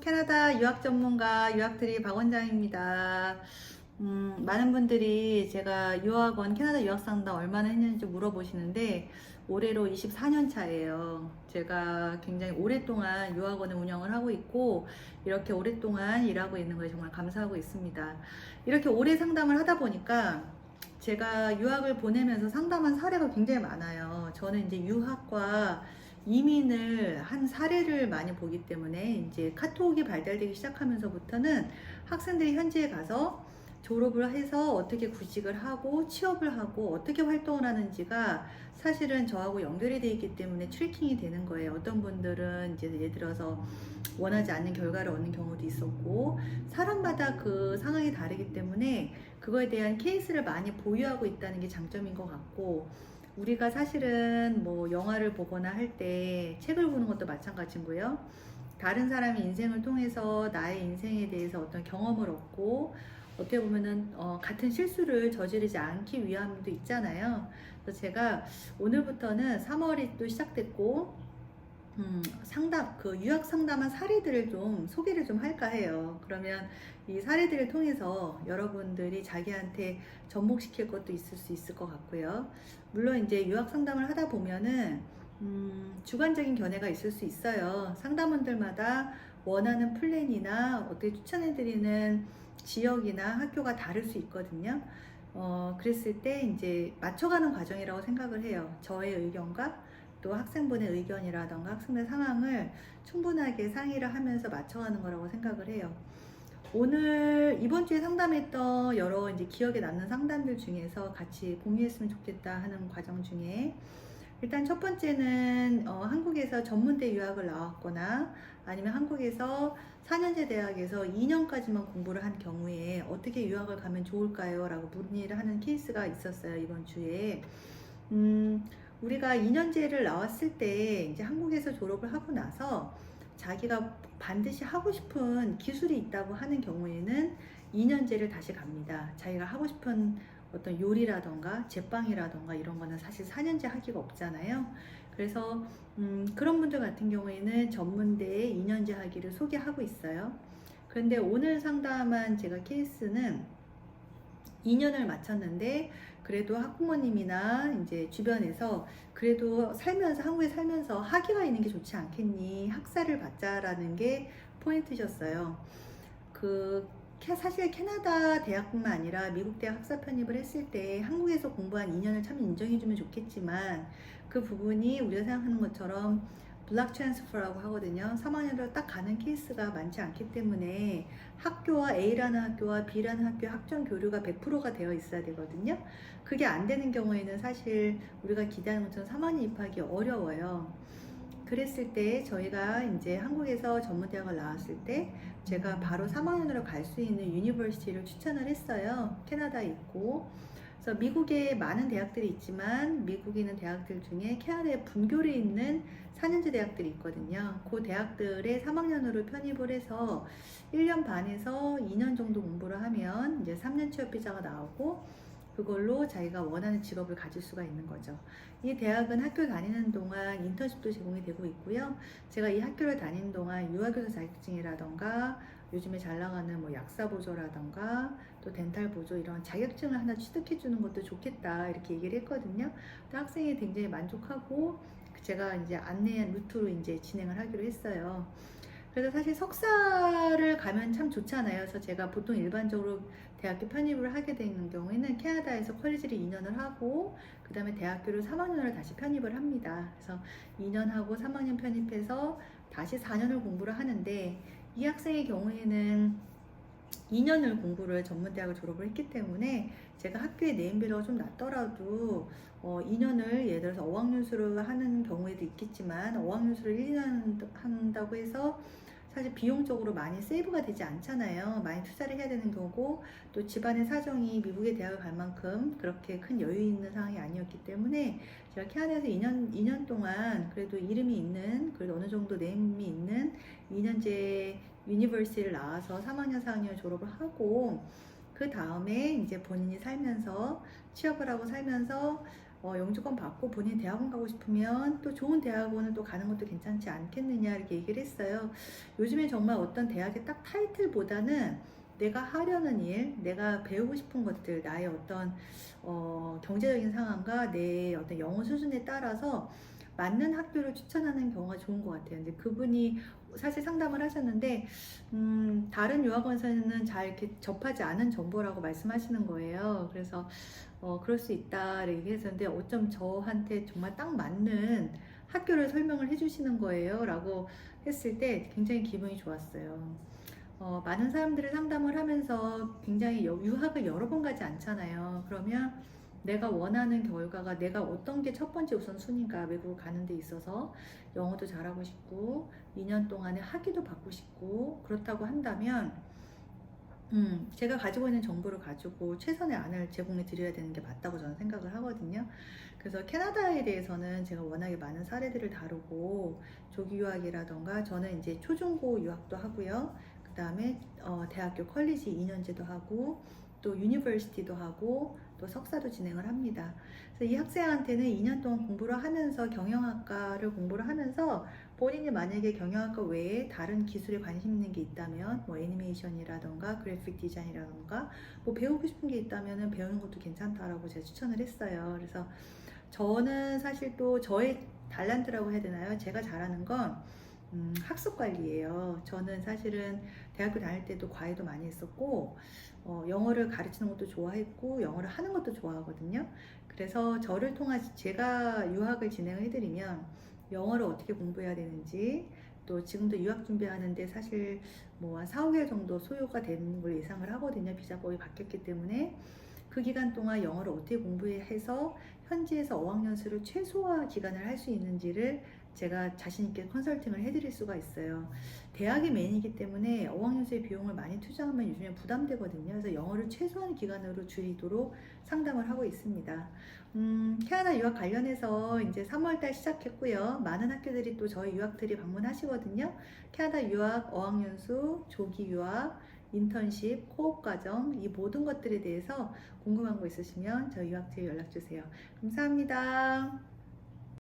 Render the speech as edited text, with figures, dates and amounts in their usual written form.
캐나다 유학 전문가 유학트리 박 원장입니다. 많은 분들이 제가 유학원 캐나다 유학 상담 얼마나 했는지 물어보시는데 올해로 24년 차예요. 제가 굉장히 오랫동안 유학원을 운영을 하고 있고 이렇게 오랫동안 일하고 있는 거에 정말 감사하고 있습니다. 이렇게 오래 상담을 하다 보니까 제가 유학을 보내면서 상담한 사례가 굉장히 많아요. 저는 이제 유학과 이민을 한 사례를 많이 보기 때문에 이제 카톡이 발달되기 시작하면서부터는 학생들이 현지에 가서 졸업을 해서 어떻게 구직을 하고 취업을 하고 어떻게 활동을 하는지가 사실은 저하고 연결이 되어 있기 때문에 트래킹이 되는 거예요. 어떤 분들은 이제 예를 들어서 원하지 않는 결과를 얻는 경우도 있었고 사람마다 그 상황이 다르기 때문에 그거에 대한 케이스를 많이 보유하고 있다는 게 장점인 것 같고 우리가 사실은 뭐 영화를 보거나 할 때 책을 보는 것도 마찬가지고요. 다른 사람의 인생을 통해서 나의 인생에 대해서 어떤 경험을 얻고 어떻게 보면은 같은 실수를 저지르지 않기 위함도 있잖아요. 그래서 제가 오늘부터는 3월이 또 시작됐고 그 유학 상담한 사례들을 좀 소개를 좀 할까 해요. 그러면 이 사례들을 통해서 여러분들이 자기한테 접목시킬 것도 있을 수 있을 것 같고요. 물론 이제 유학 상담을 하다 보면은 주관적인 견해가 있을 수 있어요. 상담원들마다 원하는 플랜이나 어떻게 추천해드리는 지역이나 학교가 다를 수 있거든요. 그랬을 때 이제 맞춰가는 과정이라고 생각을 해요. 저의 의견과 또 학생분의 의견이라던가 학생의 상황을 충분하게 상의를 하면서 맞춰가는 거라고 생각을 해요. 오늘 이번 주에 상담했던 여러 이제 기억에 남는 상담들 중에서 같이 공유했으면 좋겠다 하는 과정 중에 일단 첫 번째는 한국에서 전문대 유학을 나왔거나 아니면 한국에서 4년제 대학에서 2년까지만 공부를 한 경우에 어떻게 유학을 가면 좋을까요? 라고 문의를 하는 케이스가 있었어요, 이번 주에. 우리가 2년제를 나왔을 때 이제 한국에서 졸업을 하고 나서 자기가 반드시 하고 싶은 기술이 있다고 하는 경우에는 2년제를 다시 갑니다. 자기가 하고 싶은 어떤 요리라던가 제빵이라던가 이런 거는 사실 4년제 하기가 없잖아요. 그래서 그런 분들 같은 경우에는 전문대에 2년제 하기를 소개하고 있어요. 그런데 오늘 상담한 제가 케이스는 2년을 마쳤는데 그래도 학부모님이나 이제 주변에서 그래도 살면서 한국에 살면서 학위가 있는 게 좋지 않겠니? 학사를 받자라는 게 포인트셨어요. 사실 캐나다 대학뿐만 아니라 미국 대학 학사 편입을 했을 때 한국에서 공부한 2년을 참 인정해주면 좋겠지만 그 부분이 우리가 생각하는 것처럼 블락 트랜스퍼라고 하거든요. 3학년으로 딱 가는 케이스가 많지 않기 때문에 학교와 A라는 학교와 B라는 학교의 학점 교류가 100%가 되어 있어야 되거든요. 그게 안 되는 경우에는 사실 우리가 기대하는 것처럼 3학년 입학이 어려워요. 그랬을 때 저희가 이제 한국에서 전문대학을 나왔을 때 제가 바로 3학년으로 갈 수 있는 유니버시티를 추천을 했어요. 캐나다에 있고. 그래서 미국에 많은 대학들이 있지만 미국에 있는 대학들 중에 캐나다에 분교를 있는 4년제 대학들이 있거든요. 그 대학들에 3학년으로 편입을 해서 1년 반에서 2년 정도 공부를 하면 이제 3년 취업 비자가 나오고 그걸로 자기가 원하는 직업을 가질 수가 있는 거죠. 이 대학은 학교 다니는 동안 인턴십도 제공이 되고 있고요. 제가 이 학교를 다니는 동안 유아교사 자격증이라던가 요즘에 잘 나가는 뭐 약사 보조라던가 또 덴탈 보조 이런 자격증을 하나 취득해 주는 것도 좋겠다 이렇게 얘기를 했거든요. 또 학생이 굉장히 만족하고 제가 이제 안내한 루트로 이제 진행을 하기로 했어요. 그래서 사실 석사를 가면 참 좋잖아요. 그래서 제가 보통 일반적으로 대학교 편입을 하게 되는 경우에는 캐나다에서 컬리지를 2년을 하고 그 다음에 대학교를 3학년을 다시 편입을 합니다. 그래서 2년 하고 3학년 편입해서 다시 4년을 공부를 하는데 이 학생의 경우에는 2년을 공부를 전문대학을 졸업을 했기 때문에 제가 학교의 네임밸류가 좀 낮더라도 2년을 예를 들어서 어학연수를 하는 경우에도 있겠지만 어학연수를 1년 한다고 해서 사실 비용적으로 많이 세이브가 되지 않잖아요. 많이 투자를 해야 되는 거고 또 집안의 사정이 미국의 대학을 갈 만큼 그렇게 큰 여유 있는 상황이 아니었기 때문에 제가 캐나다에서 2년 동안 그래도 이름이 있는 그래도 어느 정도 네임이 있는 2년제 유니버시티를 나와서 3학년 4학년 졸업을 하고 그 다음에 이제 본인이 살면서 취업을 하고 살면서 영주권 받고 본인 대학원 가고 싶으면 또 좋은 대학원을 또 가는 것도 괜찮지 않겠느냐 이렇게 얘기를 했어요. 요즘에 정말 어떤 대학의 딱 타이틀보다는 내가 하려는 일, 내가 배우고 싶은 것들, 나의 어떤 경제적인 상황과 내 어떤 영어 수준에 따라서 맞는 학교를 추천하는 경우가 좋은 것 같아요. 이제 그분이 사실 상담을 하셨는데, 다른 유학원에서는 잘 이렇게 접하지 않은 정보라고 말씀하시는 거예요. 그래서, 그럴 수 있다, 이렇게 했었는데, 어쩜 저한테 정말 딱 맞는 학교를 설명을 해주시는 거예요. 라고 했을 때 굉장히 기분이 좋았어요. 많은 사람들을 상담을 하면서 굉장히 유학을 여러 번 가지 않잖아요. 그러면 내가 원하는 결과가 내가 어떤 게 첫 번째 우선순위인가 외국을 가는 데 있어서 영어도 잘하고 싶고 2년 동안에 학위도 받고 싶고 그렇다고 한다면 제가 가지고 있는 정보를 가지고 최선의 안을 제공해 드려야 되는 게 맞다고 저는 생각을 하거든요. 그래서 캐나다에 대해서는 제가 워낙에 많은 사례들을 다루고 조기 유학이라던가 저는 이제 초중고 유학도 하고요. 그 다음에 대학교 컬리지 2년제도 하고 또 유니버시티도 하고 또 석사도 진행을 합니다. 그래서 이 학생한테는 2년 동안 공부를 하면서 경영학과를 공부를 하면서 본인이 만약에 경영학과 외에 다른 기술에 관심 있는 게 있다면 뭐 애니메이션이라던가 그래픽 디자인이라던가 뭐 배우고 싶은 게 있다면 배우는 것도 괜찮다라고 제가 추천을 했어요. 그래서 저는 사실 또 저의 달란트라고 해야 되나요? 제가 잘하는 건 학습 관리예요. 저는 사실은 대학교 다닐 때도 과외도 많이 했었고 영어를 가르치는 것도 좋아했고 영어를 하는 것도 좋아하거든요. 그래서 저를 통해 제가 유학을 진행을 해드리면 영어를 어떻게 공부해야 되는지 또 지금도 유학 준비하는데 사실 뭐 한 4, 5개월 정도 소요가 되는 걸 예상을 하거든요. 비자법이 바뀌었기 때문에 그 기간 동안 영어를 어떻게 공부해서 현지에서 어학연수를 최소화 기간을 할 수 있는지를 제가 자신있게 컨설팅을 해드릴 수가 있어요. 대학이 메인이기 때문에 어학연수의 비용을 많이 투자하면 요즘에 부담되거든요. 그래서 영어를 최소한 기간으로 줄이도록 상담을 하고 있습니다. 캐나다 유학 관련해서 이제 3월달 시작했고요. 많은 학교들이 또 저희 유학들이 방문하시거든요. 캐나다 유학, 어학연수, 조기 유학, 인턴십, 코업 과정 이 모든 것들에 대해서 궁금한 거 있으시면 저희 유학처에 연락 주세요. 감사합니다.